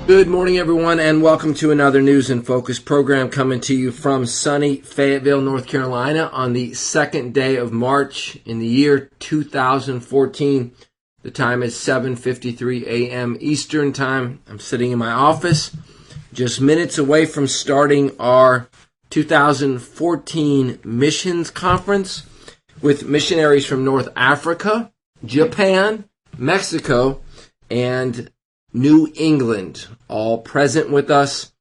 Good morning, everyone, and welcome to another News in Focus program coming to you from sunny Fayetteville, North Carolina on the second day of March in the year 2014. The time is 7:53 a.m. Eastern Time. I'm sitting in my office just minutes away from starting our 2014 missions conference with missionaries from North Africa, Japan, Mexico, and New England, all present with us.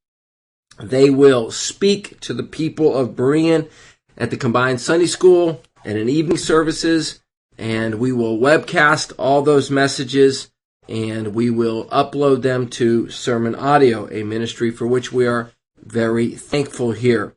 They will speak to the people of Berean at the combined Sunday school and in evening services, and we will webcast all those messages, and we will upload them to Sermon Audio, a ministry for which we are very thankful here.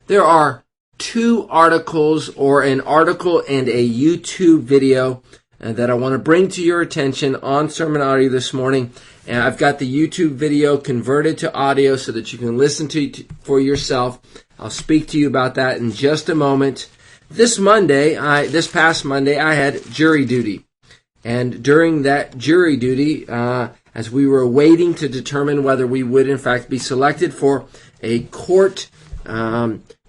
There are two articles, or an article and a YouTube video, that I want to bring to your attention on Sermon Audio this morning. And I've got the YouTube video converted to audio so that you can listen to it for yourself. I'll speak to you about that in just a moment. This past Monday, I had jury duty. And during that jury duty, as we were waiting to determine whether we would in fact be selected for a court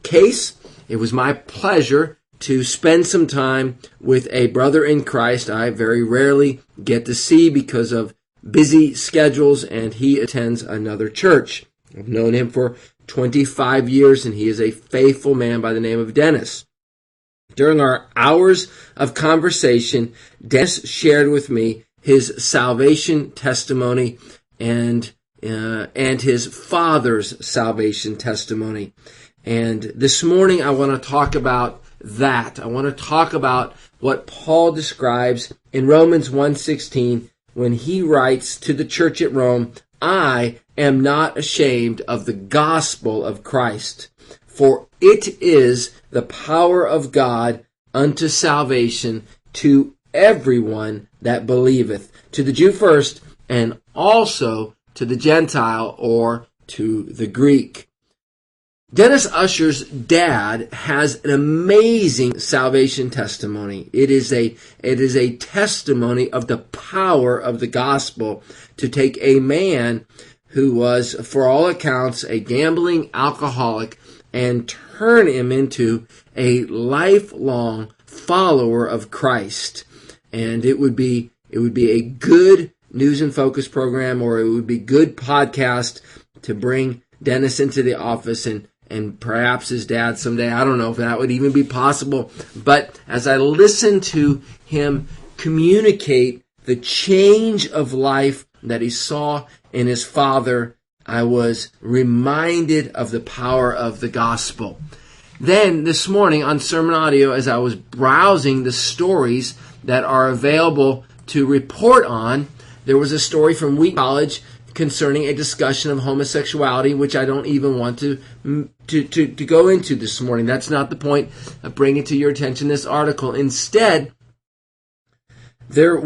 case, it was my pleasure to spend some time with a brother in Christ I very rarely get to see because of busy schedules, and he attends another church. I've known him for 25 years, and he is a faithful man by the name of Dennis. During our hours of conversation, Dennis shared with me his salvation testimony and his father's salvation testimony. And this morning I want to talk about that. I want to talk about what Paul describes in Romans 1:16 when he writes to the church at Rome, "I am not ashamed of the gospel of Christ, for it is the power of God unto salvation to everyone that believeth, to the Jew first, and also to the Gentile," or to the Greek. Dennis Usher's dad has an amazing salvation testimony. It is a testimony of the power of the gospel to take a man who was, for all accounts, a gambling alcoholic and turn him into a lifelong follower of Christ. And it would be a good News in Focus program, or it would be good podcast to bring Dennis into the office and perhaps his dad someday. I don't know if that would even be possible. But as I listened to him communicate the change of life that he saw in his father, I was reminded of the power of the gospel. Then this morning on Sermon Audio, as I was browsing the stories that are available to report on, there was a story from Wheaton College concerning a discussion of homosexuality, which I don't even want to go into this morning. That's not the point of bringing to your attention this article. Instead, there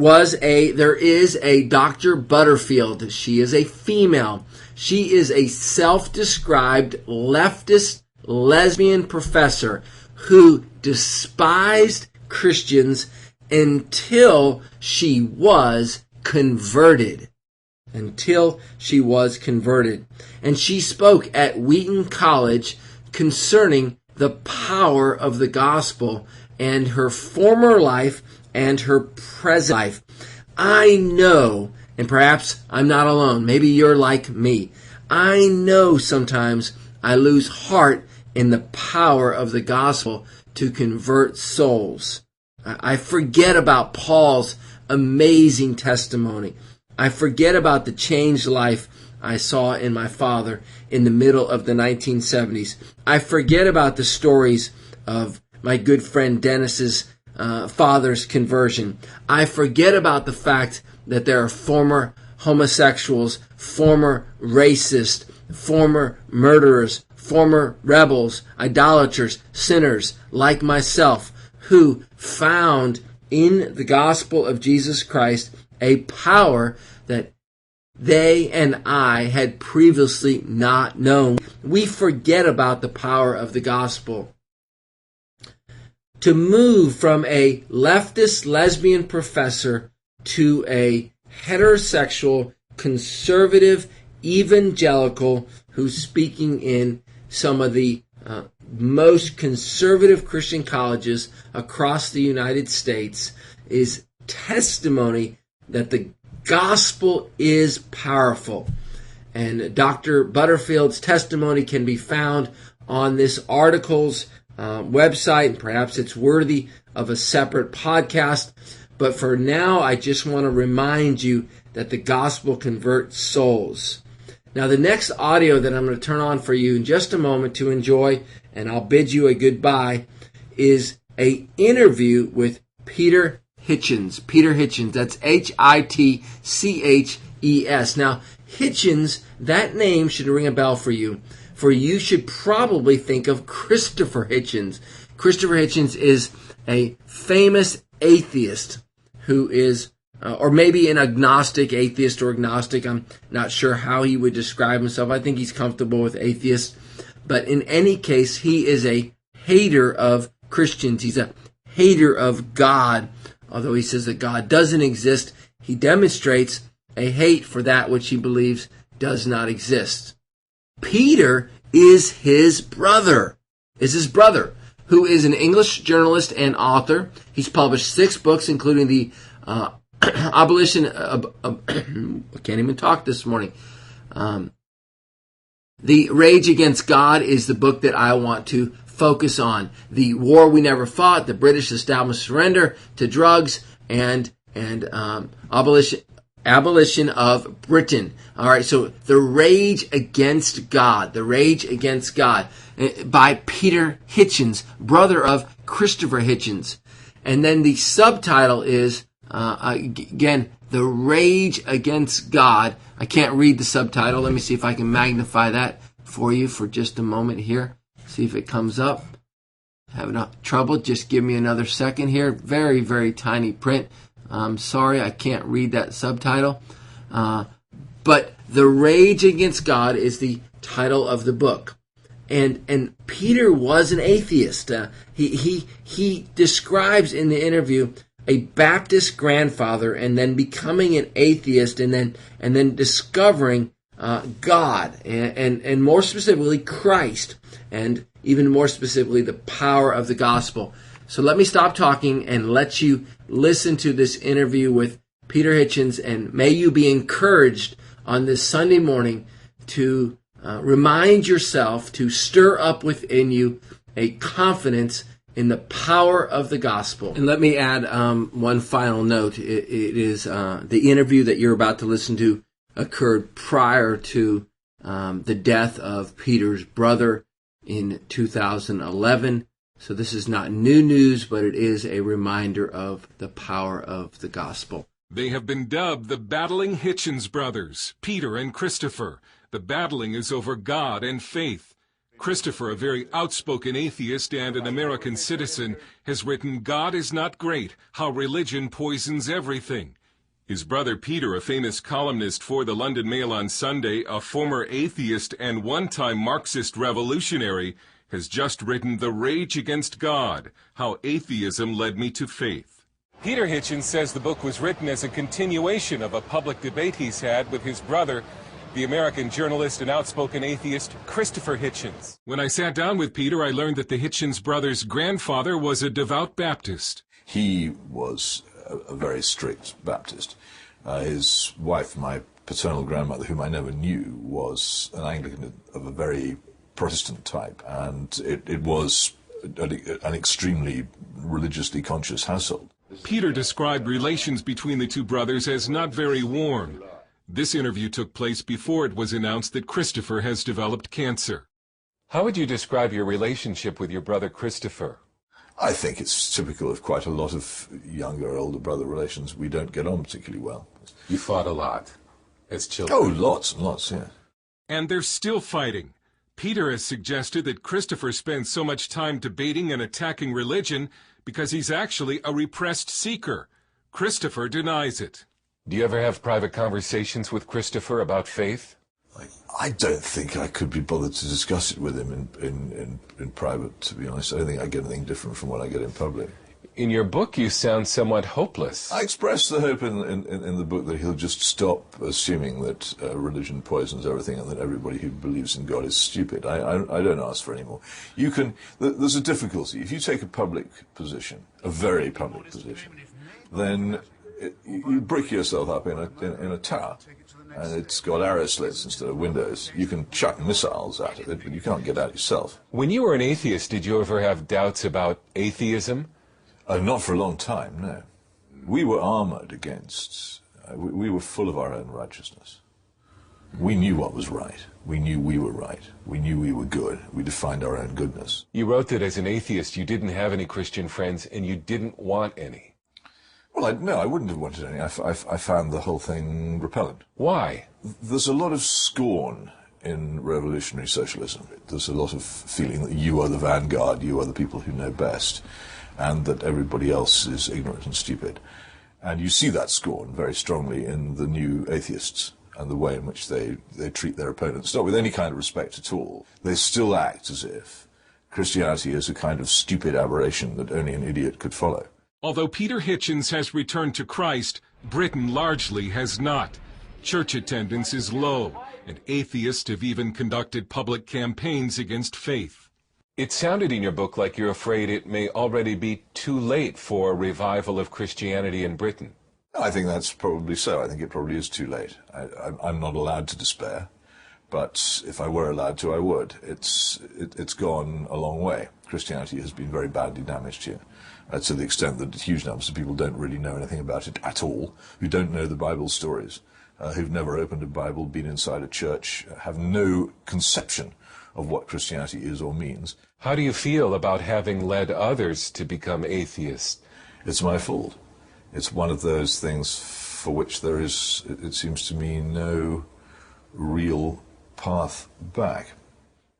is a Dr. Butterfield. She is a female. She is a self-described leftist lesbian professor who despised Christians until she was converted. And she spoke at Wheaton College concerning the power of the gospel and her former life and her present life. I know, and perhaps I'm not alone, maybe you're like me, I know sometimes I lose heart in the power of the gospel to convert souls. I forget about Paul's amazing testimony. I forget about the changed life I saw in my father in the middle of the 1970s. I forget about the stories of my good friend Dennis's father's conversion. I forget about the fact that there are former homosexuals, former racists, former murderers, former rebels, idolaters, sinners like myself, who found in the gospel of Jesus Christ a power that they and I had previously not known. We forget about the power of the gospel. To move from a leftist lesbian professor to a heterosexual, conservative, evangelical who's speaking in some of the most conservative Christian colleges across the United States, is testimony that the gospel is powerful. And Dr. Butterfield's testimony can be found on this article's website, and perhaps it's worthy of a separate podcast. But for now, I just want to remind you that the gospel converts souls. Now, the next audio that I'm going to turn on for you in just a moment to enjoy, and I'll bid you a goodbye, is an interview with Peter Hitchens. Peter Hitchens, that's Hitches. Now, Hitchens, that name should ring a bell for you should probably think of Christopher Hitchens. Christopher Hitchens is a famous atheist who is, or maybe an agnostic, atheist or agnostic. I'm not sure how he would describe himself. I think he's comfortable with atheist. But in any case, he is a hater of Christians. He's a hater of God. Although he says that God doesn't exist, he demonstrates a hate for that which he believes does not exist. Peter is his brother, who is an English journalist and author. He's published 6 books, including the abolition of I can't even talk this morning. The Rage Against God is the book that I want to focus on. The War We Never Fought, the British Established Surrender to Drugs, and Abolition of Britain. All right, so The Rage Against God, by Peter Hitchens, brother of Christopher Hitchens. And then the subtitle is, again, The Rage Against God. I can't read the subtitle. Let me see if I can magnify that for you for just a moment here. See if it comes up. Having trouble, just give me another second here. Very, very tiny print. I'm sorry, I can't read that subtitle. But The Rage Against God is the title of the book. And Peter was an atheist. He describes in the interview a Baptist grandfather and then becoming an atheist and then discovering God and more specifically Christ, and even more specifically the power of the gospel. So let me stop talking and let you listen to this interview with Peter Hitchens, and may you be encouraged on this Sunday morning to remind yourself, to stir up within you a confidence in the power of the gospel. And let me add one final note. It is the interview that you're about to listen to occurred prior to the death of Peter's brother in 2011. So this is not new news, but it is a reminder of the power of the gospel. They have been dubbed the battling Hitchens brothers, Peter and Christopher. The battling is over God and faith. Christopher, a very outspoken atheist and an American citizen, has written, "God is not great, how religion poisons everything." His brother Peter, a famous columnist for the London Mail on Sunday, a former atheist and one-time Marxist revolutionary, has just written The Rage Against God, How Atheism Led Me to Faith. Peter Hitchens says the book was written as a continuation of a public debate he's had with his brother, the American journalist and outspoken atheist Christopher Hitchens. When I sat down with Peter, I learned that the Hitchens brothers' grandfather was a devout Baptist. He was a very strict Baptist. His wife, my paternal grandmother, whom I never knew, was an Anglican of a very Protestant type, and it was an extremely religiously conscious household. Peter described relations between the two brothers as not very warm. This interview took place before it was announced that Christopher has developed cancer. How would you describe your relationship with your brother Christopher? I think it's typical of quite a lot of younger, older brother relations. We don't get on particularly well. You fought a lot as children. Oh, lots and lots, yeah. And they're still fighting. Peter has suggested that Christopher spends so much time debating and attacking religion because he's actually a repressed seeker. Christopher denies it. Do you ever have private conversations with Christopher about faith? I don't think I could be bothered to discuss it with him in private, to be honest. I don't think I get anything different from what I get in public. In your book, you sound somewhat hopeless. I express the hope in the book that he'll just stop assuming that religion poisons everything and that everybody who believes in God is stupid. I don't ask for any more. There's a difficulty. If you take a public position, a very public position, then you brick yourself up in a tower, and it's got arrow slits instead of windows. You can chuck missiles out of it, but you can't get out yourself. When you were an atheist, did you ever have doubts about atheism? Not for a long time, no. We were armored against, we were full of our own righteousness. We knew what was right. We knew we were right. We knew we were good. We defined our own goodness. You wrote that as an atheist you didn't have any Christian friends and you didn't want any. Well, no, I wouldn't have wanted any. I found the whole thing repellent. Why? There's a lot of scorn in revolutionary socialism. There's a lot of feeling that you are the vanguard, you are the people who know best, and that everybody else is ignorant and stupid. And you see that scorn very strongly in the new atheists and the way in which they treat their opponents, not with any kind of respect at all. They still act as if Christianity is a kind of stupid aberration that only an idiot could follow. Although Peter Hitchens has returned to Christ, Britain largely has not. Church attendance is low, and atheists have even conducted public campaigns against faith. It sounded in your book like you're afraid it may already be too late for a revival of Christianity in Britain. I think that's probably so. I think it probably is too late. I'm not allowed to despair, but if I were allowed to, I would. It's gone a long way. Christianity has been very badly damaged here, to the extent that huge numbers of people don't really know anything about it at all, who don't know the Bible stories, who've never opened a Bible, been inside a church, have no conception of what Christianity is or means. How do you feel about having led others to become atheists? It's my fault. It's one of those things for which there is, it seems to me, no real path back.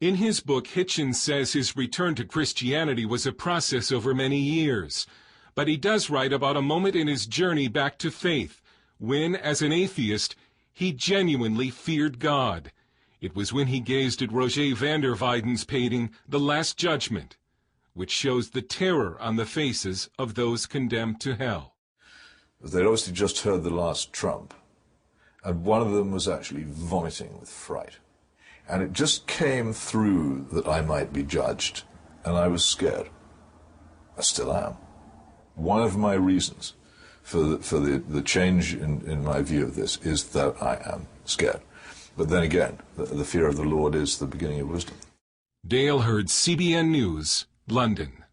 In his book, Hitchens says his return to Christianity was a process over many years. But he does write about a moment in his journey back to faith when, as an atheist, he genuinely feared God. It was when he gazed at Roger van der Weyden's painting, The Last Judgment, which shows the terror on the faces of those condemned to hell. They'd obviously just heard the last trump, and one of them was actually vomiting with fright. And it just came through that I might be judged, and I was scared. I still am. One of my reasons for the change in my view of this is that I am scared. But then again, the fear of the Lord is the beginning of wisdom. Dale Hurd, CBN News, London.